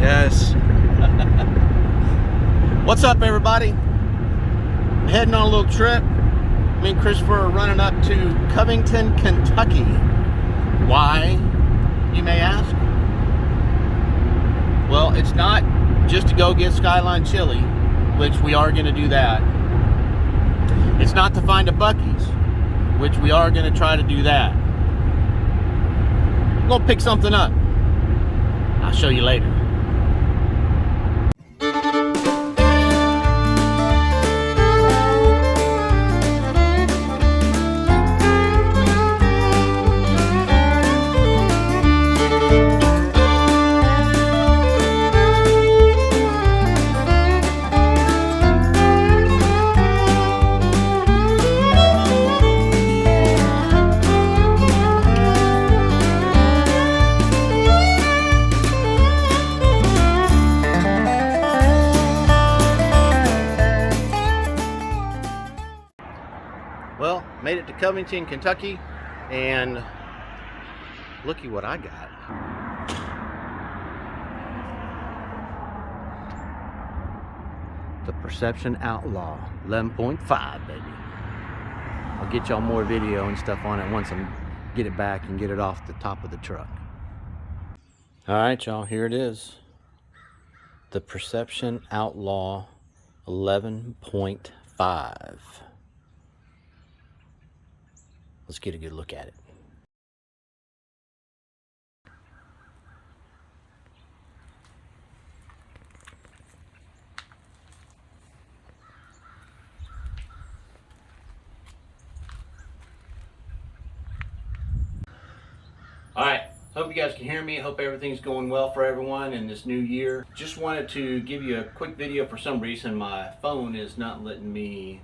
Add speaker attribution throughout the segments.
Speaker 1: Yes. What's up, everybody? I'm heading on a little trip. Me and Christopher are running up to Covington, Kentucky. Why, you may ask? Well, it's not just to go get Skyline chili, which we are going to do that. It's not to find a Buc-ee's, which we are going to try to do that. I'm going to pick something up. I'll show you later. Well, made it to Covington, Kentucky, and looky what I got. The Perception Outlaw 11.5, baby. I'll get y'all more video and stuff on it once I get it back and get it off the top of the truck. All right, y'all, here it is. The Perception Outlaw 11.5. Let's get a good look at it. All right, hope you guys can hear me. Hope everything's going well for everyone in this new year. Just wanted to give you a quick video. For some reason, my phone is not letting me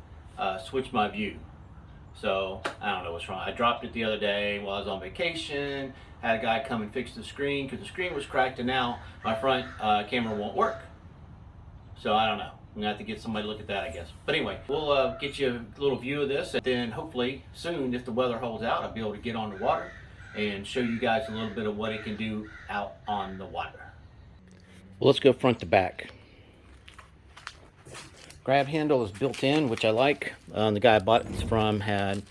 Speaker 1: switch my view. So I don't know what's wrong. I dropped it the other day while I was on vacation. Had a guy come and fix the screen because the screen was cracked, and now my front camera won't work. So I don't know. I'm gonna have to get somebody to look at that, I guess. But anyway, we'll get you a little view of this, and then hopefully soon, if the weather holds out, I'll be able to get on the water and show you guys a little bit of what it can do out on the water. Well, let's go front to back. Grab handle is built in, which I like. The guy I bought it from had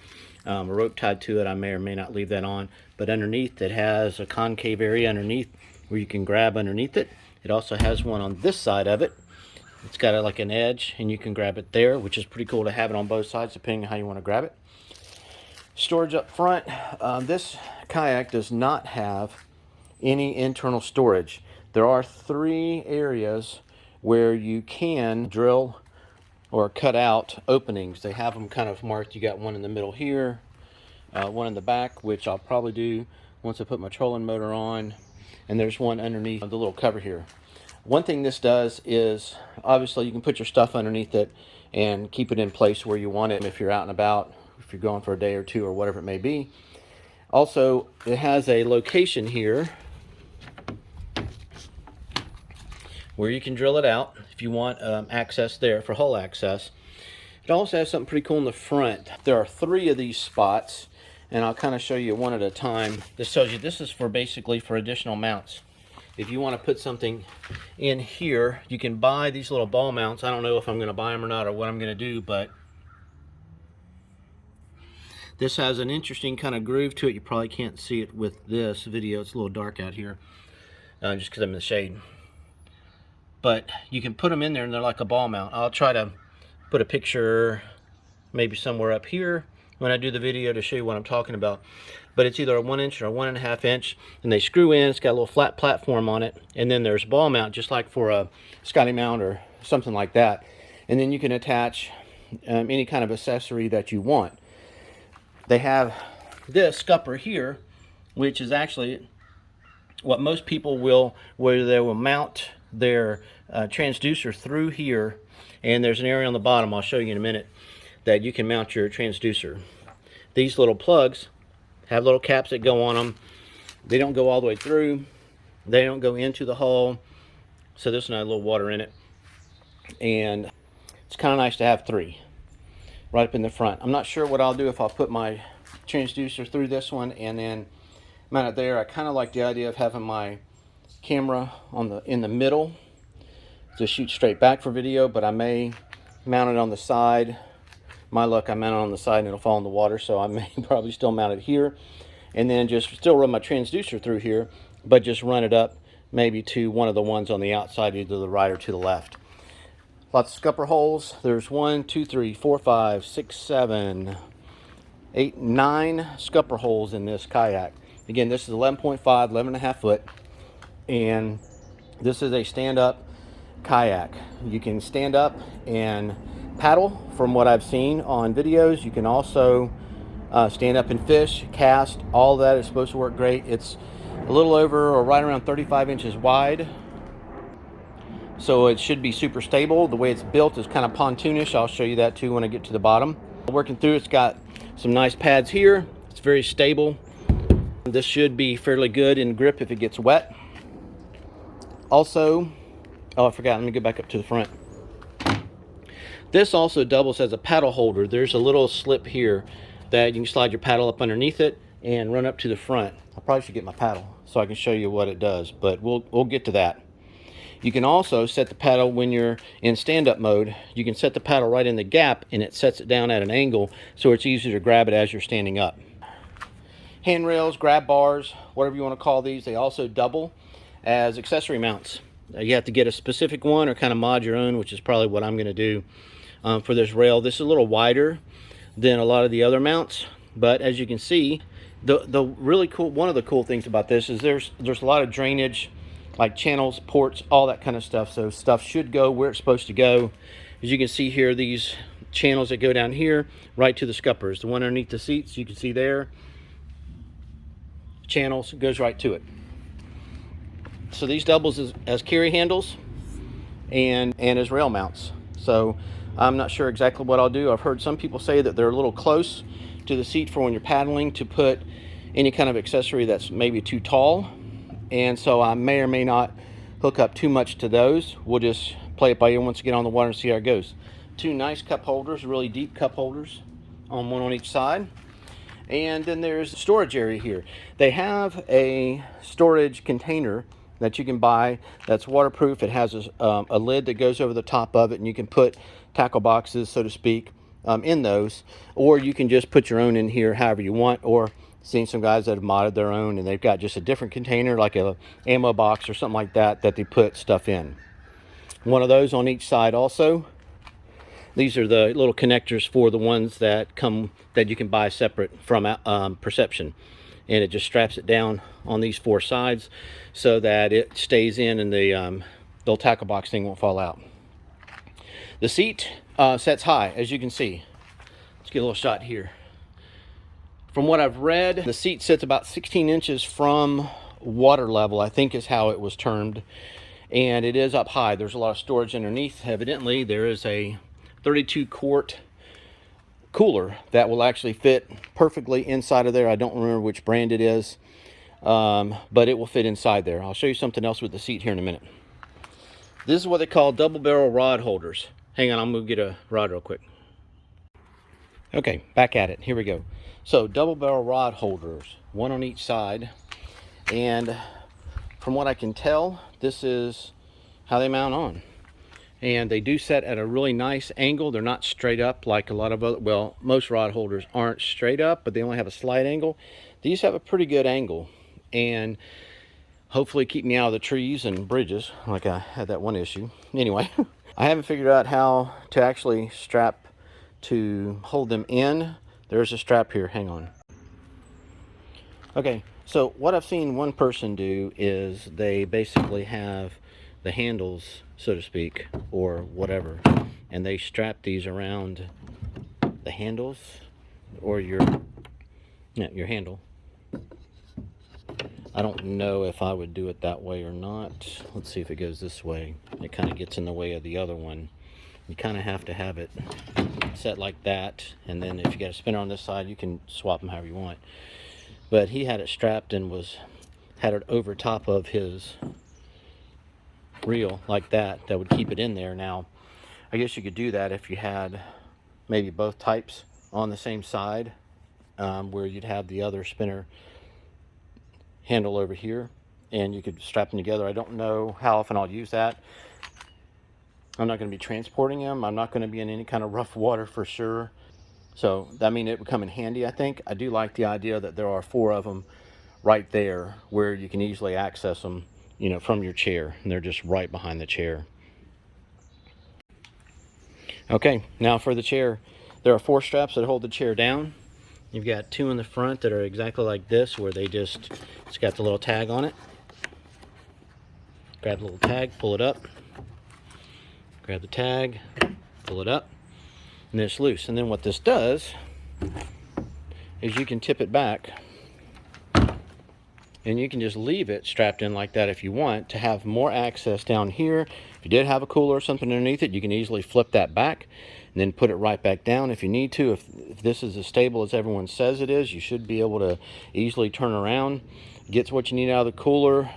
Speaker 1: a rope tied to it. I may or may not leave that on. But underneath, it has a concave area underneath where you can grab underneath it. It also has one on this side of it. It's got like an edge, and you can grab it there, which is pretty cool to have it on both sides, depending on how you want to grab it. Storage up front. This kayak does not have any internal storage. There are 3 areas where you can drill or cut out openings. They have them kind of marked. You got one in the middle here, one in the back, which I'll probably do once I put my trolling motor on, and there's one underneath the little cover here. One thing this does is, obviously you can put your stuff underneath it and keep it in place where you want it if you're out and about, if you're going for a day or 2 or whatever it may be. Also, it has a location here where you can drill it out if you want access there for hull access. It also has something pretty cool in the front. There are 3 of these spots, and I'll kind of show you one at a time. This tells you this is for basically for additional mounts. If you want to put something in here, you can buy these little ball mounts. I don't know if I'm going to buy them or not, or what I'm going to do, but this has an interesting kind of groove to it. You probably can't see it with this video. It's a little dark out here, just because I'm in the shade. But you can put them in there, and they're like a ball mount. I'll try to put a picture maybe somewhere up here when I do the video to show you what I'm talking about. But it's either a 1 inch or a 1.5 inch, and they screw in. It's got a little flat platform on it, and then there's a ball mount, just like for a Scotty mount or something like that. And then you can attach any kind of accessory that you want. They have this scupper here, which is actually what most people will, where they will mount their transducer through here, and there's an area on the bottom, I'll show you in a minute, that you can mount your transducer. These little plugs have little caps that go on them. They don't go all the way through, they don't go into the hull, so there's not a little water in it, and it's kind of nice to have 3 right up in the front. I'm not sure what I'll do, if I'll put my transducer through this one and then mount it there. I kind of like the idea of having my camera in the middle to shoot straight back for video, but I may mount it on the side. My luck, I mount it on the side and it'll fall in the water, so I may probably still mount it here, and then just still run my transducer through here, but just run it up maybe to one of the ones on the outside, either to the right or to the left. Lots of scupper holes. There's 1, 2, 3, 4, 5, 6, 7, 8, 9 scupper holes in this kayak. Again, this is 11.5, 11.5 foot, and this is a stand-up kayak. You can stand up and paddle from what I've seen on videos. You can also stand up and fish, cast. All that is supposed to work great. It's a little over or right around 35 inches wide, so it should be super stable. The way it's built is kind of pontoonish. I'll show you that too when I get to the bottom. Working through, it's got some nice pads here. It's very stable. This should be fairly good in grip if it gets wet. Also, oh, I forgot, let me go back up to the front. This also doubles as a paddle holder. There's a little slip here that you can slide your paddle up underneath it and run up to the front. I probably should get my paddle so I can show you what it does, but we'll get to that. You can also set the paddle when you're in stand-up mode. You can set the paddle right in the gap and it sets it down at an angle so it's easier to grab it as you're standing up. Handrails, grab bars, whatever you want to call these, they also double as accessory mounts. You have to get a specific one or kind of mod your own, which is probably what I'm going to do for this rail. This is a little wider than a lot of the other mounts, but as you can see, the really cool, one of the cool things about this is there's a lot of drainage, like channels, ports, all that kind of stuff. So stuff should go where it's supposed to go. As you can see here, these channels that go down here right to the scuppers. The one underneath the seats, you can see there, channels, goes right to it. So these doubles as carry handles and as rail mounts. So I'm not sure exactly what I'll do. I've heard some people say that they're a little close to the seat for when you're paddling to put any kind of accessory that's maybe too tall. And so I may or may not hook up too much to those. We'll just play it by ear once we get on the water and see how it goes. Two nice cup holders, really deep cup holders, one on each side. And then there's a storage area here. They have a storage container that you can buy that's waterproof. It has a lid that goes over the top of it, and you can put tackle boxes, so to speak, in those. Or you can just put your own in here however you want, or seen some guys that have modded their own and they've got just a different container, like a ammo box or something like that, that they put stuff in. One of those on each side also. These are the little connectors for the ones that come that you can buy separate from Perception, and it just straps it down on these four sides so that it stays in and the little tackle box thing won't fall out. The seat sets high, as you can see. Let's get a little shot here. From what I've read, the seat sits about 16 inches from water level, I think is how it was termed, and it is up high. There's a lot of storage underneath. Evidently, there is a 32 quart cooler that will actually fit perfectly inside of there. I don't remember which brand it is, but it will fit inside there. I'll show you something else with the seat here in a minute. This is what they call double barrel rod holders. Hang on, I'm going to get a rod real quick. Okay, back at it. Here we go. So double barrel rod holders, one on each side, and from what I can tell, this is how they mount on. And they do set at a really nice angle. They're not straight up like a lot of other, well, most rod holders aren't straight up, but they only have a slight angle. These have a pretty good angle, and hopefully keep me out of the trees and bridges, like I had that one issue. Anyway, I haven't figured out how to actually strap to hold them in. There's a strap here, hang on. Okay, so what I've seen one person do is they basically have the handles, so to speak, or whatever, and they strap these around the handles or your handle. I don't know if I would do it that way or not. Let's see if it goes this way. It kind of gets in the way of the other one. You kind of have to have it set like that, and then if you got a spinner on this side, you can swap them however you want. But he had it strapped and had it over top of his reel like that would keep it in there. Now, I guess you could do that if you had maybe both types on the same side, where you'd have the other spinner handle over here, and you could strap them together. I don't know how often I'll use that. I'm not going to be transporting them. I'm not going to be in any kind of rough water for sure. So that means it would come in handy, I think. I do like the idea that there are 4 of them right there where you can easily access them, you know, from your chair. And they're just right behind the chair. Okay, now for the chair. There are 4 straps that hold the chair down. You've got 2 in the front that are exactly like this, where it's got the little tag on it. Grab the little tag, pull it up. Grab the tag, pull it up, and then it's loose. And then what this does is you can tip it back, and you can just leave it strapped in like that if you want to have more access down here. If you did have a cooler or something underneath it, you can easily flip that back and then put it right back down if you need to. If this is as stable as everyone says it is, you should be able to easily turn around, get what you need out of the cooler,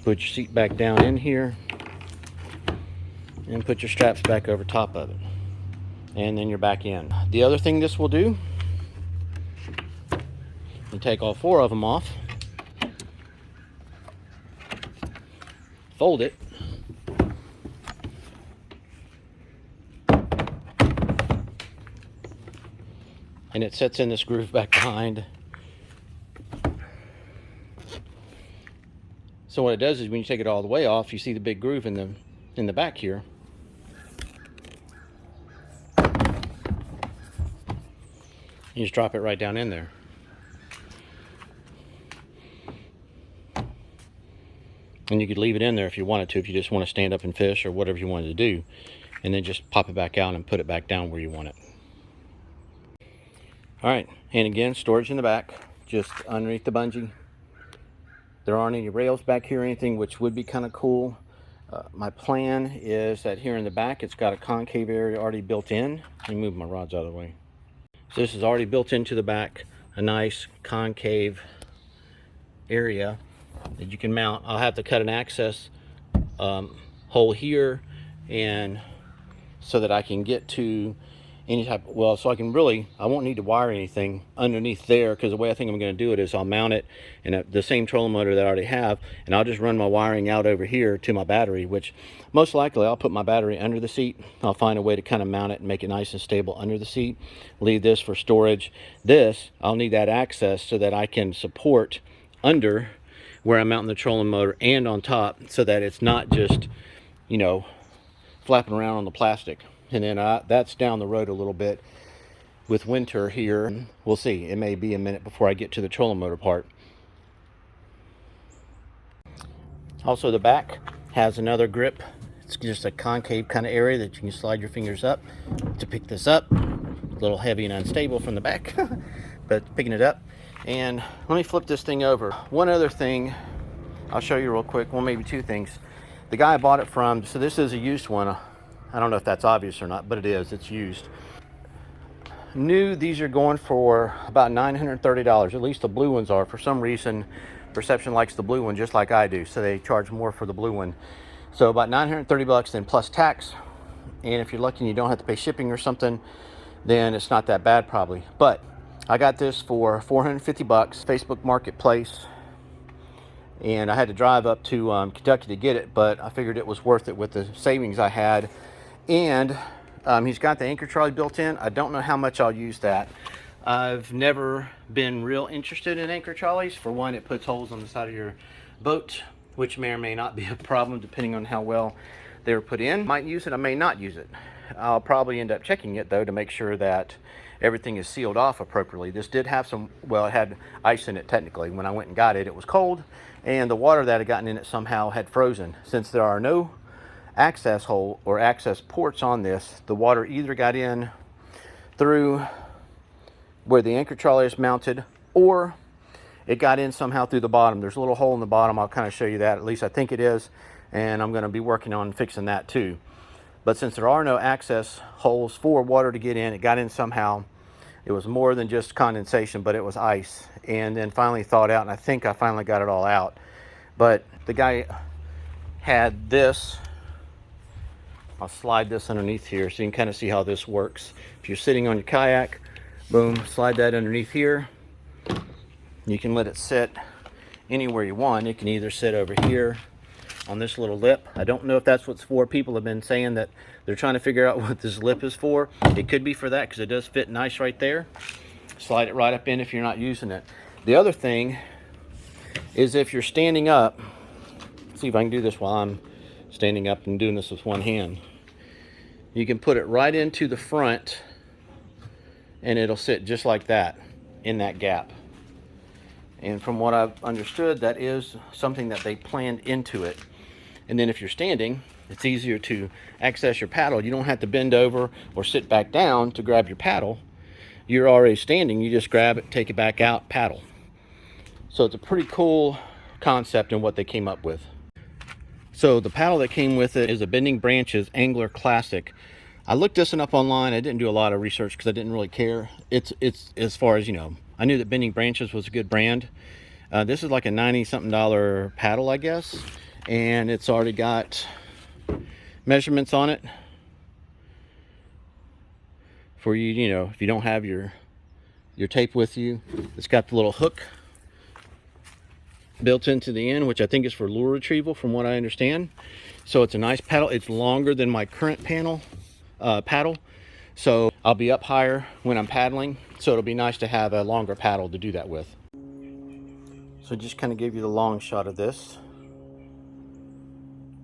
Speaker 1: put your seat back down in here, and put your straps back over top of it, and then you're back in. The other thing this will do, you take all 4 of them off, fold it, and it sets in this groove back behind. So what it does is when you take it all the way off, you see the big groove in the back here. You just drop it right down in there. And you could leave it in there if you wanted to, if you just want to stand up and fish or whatever you wanted to do. And then just pop it back out and put it back down where you want it. Alright, and again, storage in the back, just underneath the bungee. There aren't any rails back here or anything, which would be kind of cool. My plan is that here in the back, it's got a concave area already built in. Let me move my rods out of the way. So this is already built into the back, a nice concave area that you can mount. I'll have to cut an access hole here, and so that I can get to any type, well, so I can really, I won't need to wire anything underneath there, because the way I think I'm going to do it is I'll mount it in the same trolling motor that I already have, and I'll just run my wiring out over here to my battery, which most likely I'll put my battery under the seat. I'll find a way to kind of mount it and make it nice and stable under the seat. Leave this for storage. This, I'll need that access so that I can support under where I'm mounting the trolling motor and on top, so that it's not just, you know, flapping around on the plastic. And then that's down the road a little bit with winter here. We'll see. It may be a minute before I get to the trolling motor part. Also, the back has another grip. It's just a concave kind of area that you can slide your fingers up to pick this up. A little heavy and unstable from the back, but picking it up. And let me flip this thing over. One other thing I'll show you real quick. Well, maybe 2 things. The guy I bought it from, so this is a used one. I don't know if that's obvious or not, but it is. It's used. New, these are going for about $930. At least the blue ones are. For some reason, Perception likes the blue one just like I do, so they charge more for the blue one. So about 930 bucks, then plus tax. And if you're lucky and you don't have to pay shipping or something, then it's not that bad probably. But I got this for 450 bucks, Facebook Marketplace. And I had to drive up to Kentucky to get it, but I figured it was worth it with the savings I had. And he's got the anchor trolley built in. I don't know how much I'll use that. I've never been real interested in anchor trolleys. For one, it puts holes on the side of your boat, which may or may not be a problem depending on how well they were put in. Might use it, I may not use it. I'll probably end up checking it though to make sure that everything is sealed off appropriately. This did have some, well, it had ice in it technically. When I went and got it, it was cold, and the water that had gotten in it somehow had frozen. Since there are no access hole or access ports on this, the water either got in through where the anchor trolley is mounted, or it got in somehow through the bottom. There's a little hole in the bottom. I'll kind of show you that. At least I think it is, and I'm going to be working on fixing that too. But since there are no access holes for water to get in, it got in somehow. It was more than just condensation, but it was ice, and then finally thawed out, and I think I finally got it all out. But the guy had this. I'll slide this underneath here so you can kind of see how this works. If you're sitting on your kayak, boom, slide that underneath here. You can let it sit anywhere you want. It can either sit over here on this little lip. I don't know if that's what's for. People have been saying that they're trying to figure out what this lip is for. It could be for that because it does fit nice right there. Slide it right up in if you're not using it. The other thing is if you're standing up, see if I can do this while I'm standing up and doing this with one hand. You can put it right into the front and it'll sit just like that in that gap. And from what I've understood, that is something that they planned into it. And then if you're standing, it's easier to access your paddle. You don't have to bend over or sit back down to grab your paddle. You're already standing, you just grab it, take it back out, paddle. So it's a pretty cool concept in what they came up with. So the paddle that came with it is a Bending Branches Angler Classic. I looked this one up online. I didn't do a lot of research because I didn't really care. It's as far as, you know, I knew that Bending Branches was a good brand. This is like a $90-something paddle, I guess. And it's already got measurements on it for you, you know, if you don't have your tape with you. It's got the little hook built into the end, which I think is for lure retrieval from what I understand. So it's a nice paddle. It's longer than my current paddle. So I'll be up higher when I'm paddling. So it'll be nice to have a longer paddle to do that with. So just kind of give you the long shot of this.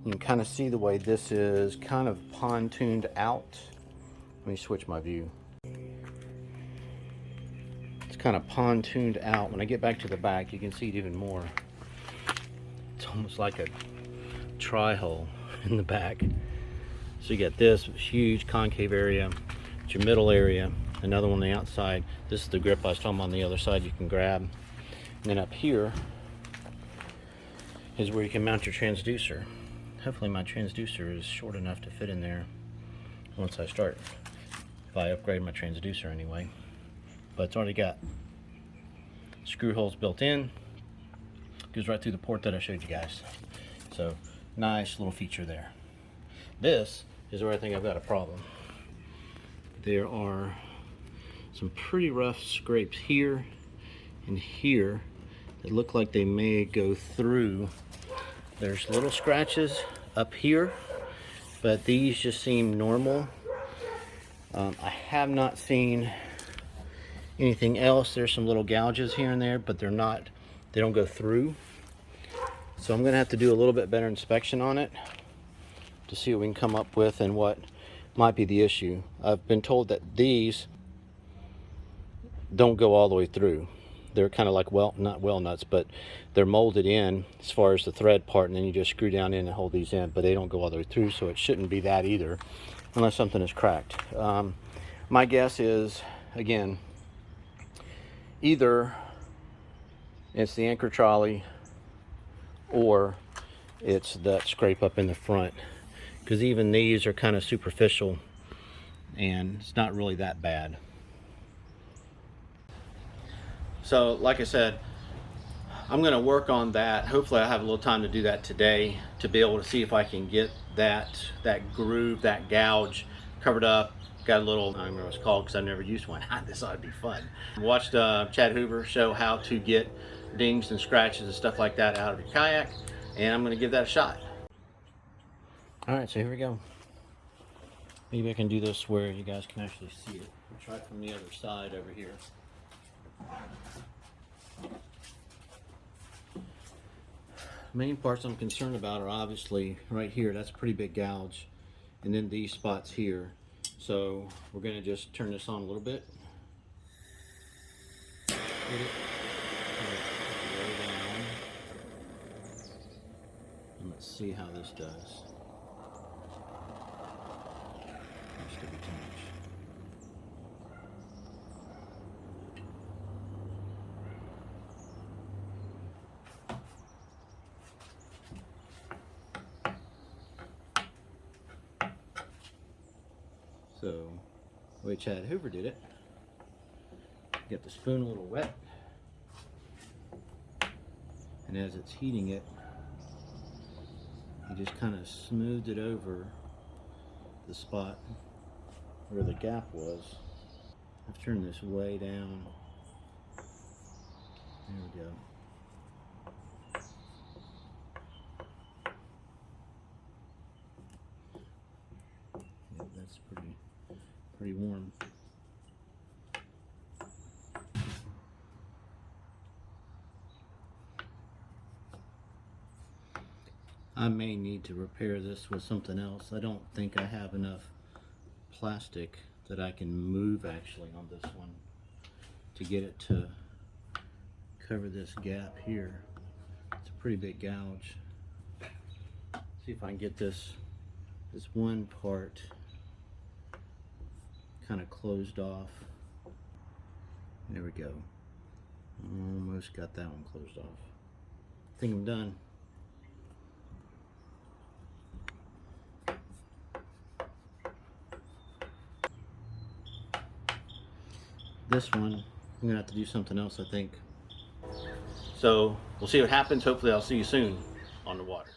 Speaker 1: You can kind of see the way this is kind of pontooned out. Let me switch my view. It's kind of pontooned out. When I get back to the back, you can see it even more. It's almost like a tri-hole in the back. So you got this huge concave area. It's your middle area. Another one on the outside. This is the grip I was talking about on the other side you can grab. And then up here is where you can mount your transducer. Hopefully my transducer is short enough to fit in there once I start. If I upgrade my transducer anyway. But it's already got screw holes built in. Goes right through the port that I showed you guys. So nice little feature there. This is where I think I've got a problem. There are some pretty rough scrapes here and here that look like they may go through. There's little scratches up here, but these just seem normal. I have not seen anything else. There's some little gouges here and there, but they don't go through. So I'm gonna have to do a little bit better inspection on it to see what we can come up with and what might be the issue. I've been told that these don't go all the way through. They're kind of like, well, not well nuts, but they're molded in as far as the thread part, and then you just screw down in and hold these in, but they don't go all the way through, so it shouldn't be that either, unless something is cracked. My guess is, again, either it's the anchor trolley or it's that scrape up in the front, because even these are kind of superficial and it's not really that bad. So like I said, I'm going to work on that. Hopefully I have a little time to do that today to be able to see if I can get that groove, that gouge covered up. Got a little, I don't remember what it's called because I've never used one. This ought to be fun. Watched Chad Hoover show how to get dings and scratches and stuff like that out of your kayak, and I'm going to give that a shot. All right, so here we go. Maybe I can do this where you guys can actually see it. I'll try it from the other side over here. Main parts I'm concerned about are obviously right here. That's a pretty big gouge, and then these spots here. So we're going to just turn this on a little bit. Get it way down. And let's see how this does. That's going to be too much. So, the way Chad Hoover did it, get the spoon a little wet, and as it's heating it, he just kind of smoothed it over the spot where the gap was. I've turned this way down. There we go. pretty warm. I may need to repair this with something else. I don't think I have enough plastic that I can move actually on this one to get it to cover this gap here. It's a pretty big gouge. See if I can get this one part kind of closed off. There we go. Almost got that one closed off. I think I'm done. This one, I'm gonna have to do something else, I think. So we'll see what happens. Hopefully I'll see you soon on the water.